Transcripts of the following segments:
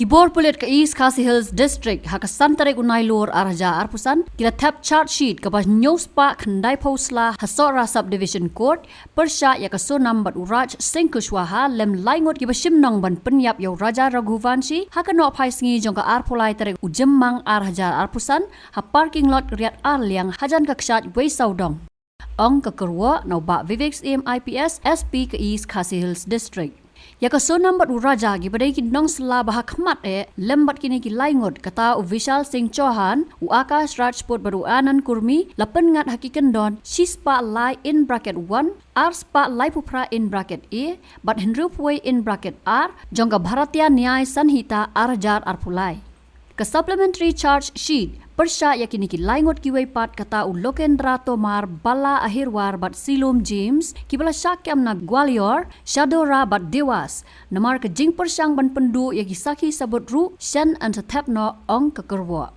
Kibor Pulit ke East Khasi Hills District haka santarek unai lor arja arpusan kila Thep chart sheet ke pas news pa khandai posla hasora subdivision court persya ya kaso number uraj singkushwaha lem laingot ki bashim nong ban Pynïap yo raja raghuvanshi haka no phai sngi jong ka arpolai tarek ujemmang arja arpusan ha parking lot riat arliang hajan ka kshat wei saudong ong ka Kyrwoh no ba Vivek IPS SP ke East Khasi Hills District ya kaso number uraja gi badai ki nong sla bah khmat lembat kini ki laingot kata u Vishal Singh Chauhan u Akash Rajput baru anan kurmi lapen ngat hakikan don shispa lai in bracket 1 r spa lai pupra in bracket a but hinrupway in bracket r jongka bharatiya nyay sanhita arjar arpulai ka supplementary charge sheet persya yakini ki laingot ki wei pat kata u Lokendra Tomar Bala Ahirwar bat Silom James ki bala syakyam na Gwalior Shadora bat Dewas namar ke jing persyang ban pendu yaki sakhi sabut ru shan an Thep no ong ka Kyrwoh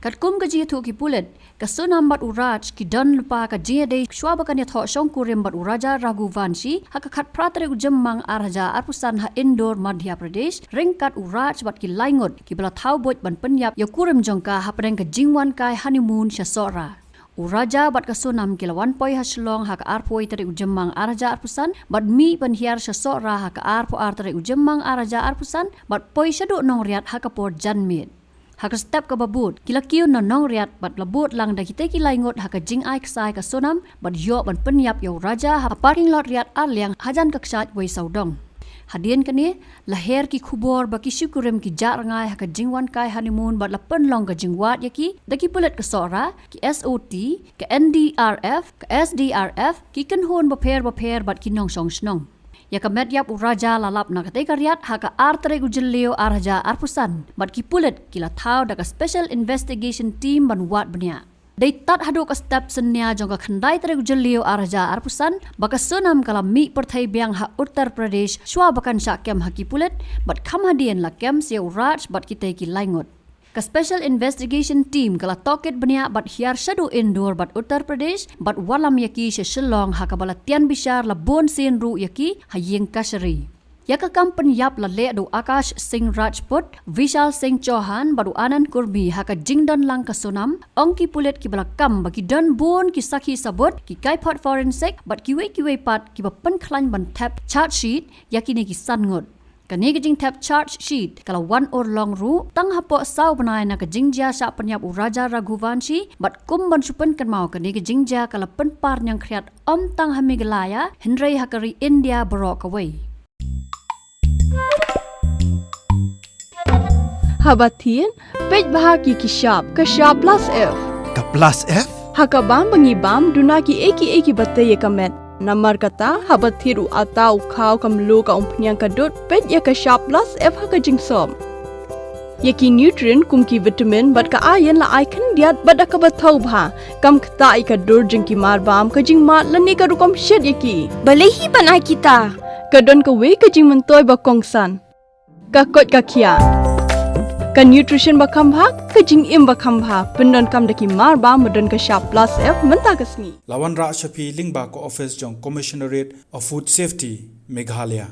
kat kum ka ji thu ki Pulit ka sunam bat uraj ki don lupa ka ji de shwabakan ya tho shong kurim bat uraja raghuvanshi haka khat pratre ujemmang arja arpusan ha Indore Madhya Pradesh ringkat uraj bat ki laingot ki bala thau boj ban Pynïap ya kurim jongka ha preng ka jingwan kai honeymoon shasora uraja bat ka sunam kila 1 poi ha Shillong ha ka arpoi tare ujemmang arja arpusan bat mi ban hiar shasora ha ka arpo artare ujemmang arja arpusan bat poi shadu nong riat ha ka por janmit haka step ka babut kila kiu na nong riat bat labut lang da kita ki laingot haka jing ai ksai ka sonam bat yo ban Pynïap yo raja ha parking lot riat arliang hajan ka ksat wei saudong hadien kani laher ki khubor ba ki syukurim ki jar ngai haka jingwan kai honeymoon bat lapen long ka jingwat yaki daki Pulit ka sora ki SOT ka NDRF ka SDRF ki kanhon ba pher bat ki nong song snong ya ka Pynïap uraja lalap na katay karyat haka artere gujelleo arja arpusan bat ki Pulit kila thau da ka special investigation team ban wat bnya dei tat hadu ka step senya jong ka khandai tere gujelleo arja arpusan baka sunam kala mi perthai biang ha Uttar Pradesh shwa bakan syakem ha ki Pulit bat kham hadien la kem se uraj bat kitay ki laingot ka special investigation team kala toket bnya bat hiar shadu Indore bat Uttar Pradesh bat walam yaki she Shillong ha ka bala tian bishar la bon sen ru yaki ha Ïing Kashari ya ka Pynïap la le do Akash Singh Rajput Vishal Singh Chauhan baru anan kurbi ha ka jingdon lang ka sonam ong ki Pulit ki bala kam baki don bon ki sakhi sabut ki kai pot forensic bat ki wei pat ki ba pen khlan ban Thep chart sheet yakini ki sangot kani ka jing Thep charge sheet kala 1 or long ru tang Hapoh sau Bnai na ka Jingshah sya Pynïap uraja raghuvanshi bat kum ban supen kan mau kani ka Jingshah kala pen par nyang khriat om tang ha Meghalaya Henry hakari India borok away Habatin pej bahagi ki shap plus F ka plus F haka bam bangi bam duna ki eki batte ye kamet namar kata habathiru atau khau kam lo ka umpnyang ka dot pej ya ka shap plus F haka jingsom yaki nutrient kum ki vitamin bat ka iron la ai khan diat bat ka bathau bha kam khta ai ka dor jing ki mar bam ka jing ma lani ka rukom shet yaki balehi banai kita ka don ka we ka jing mentoi ba kongsan ka kot ka khia ka nutrition ba kham bha ka jing im ba kham bha pendon kam daki mar ba modon ka shap plus F menta ka sngi lawan ra shapi lingba ko office jong commissionerate of food safety Meghalaya